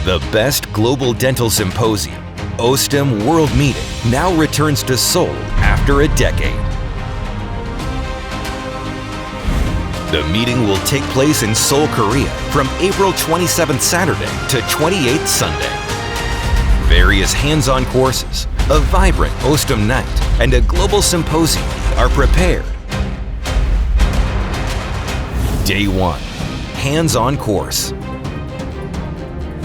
The best global dental symposium, OSSTEM World Meeting, now returns to Seoul after a decade. The meeting will take place in Seoul, Korea from April 27th Saturday to 28th Sunday. Various hands-on courses, a vibrant OSSTEM night, and a global symposium are prepared. Day 1. Hands-on course.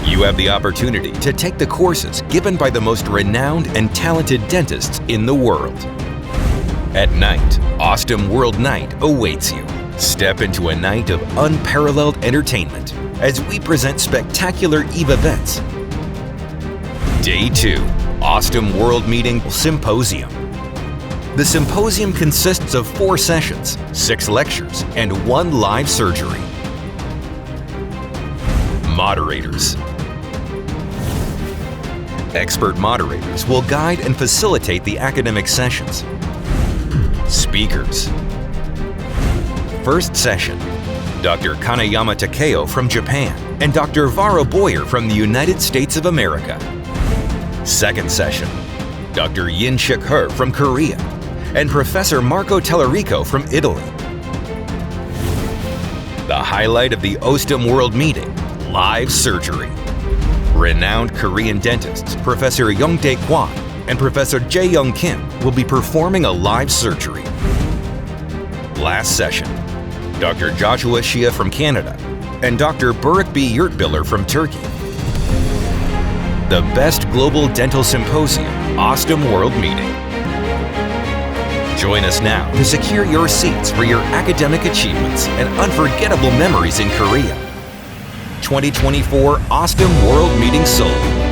You have the opportunity to take the courses given by the most renowned and talented dentists in the world. At night, OSSTEM World Night awaits you. Step into a night of unparalleled entertainment as we present spectacular EVE events. Day 2. OSSTEM World Meeting Symposium. The symposium consists of 4 sessions, 6 lectures, and 1 live surgery. Moderators. Expert moderators will guide and facilitate the academic sessions. Speakers. First session, Dr. Kanayama Takeo from Japan and Dr. Varo Boyer from the United States of America. Second session, Dr. Yin-Shik Her from Korea and Professor Marco Tellerico from Italy. The highlight of the OSSTEM World Meeting, live surgery. Renowned Korean dentists Professor Young-Dae Kwon and Professor Jae-Young Kim will be performing a live surgery. Last session, Dr. Joshua Shia from Canada and Dr. Burak B. Yurtbiller from Turkey. The best global dental symposium, OSSTEM World Meeting. Join us now to secure your seats for your academic achievements and unforgettable memories in Korea. 2024 OSSTEM World Meeting Seoul.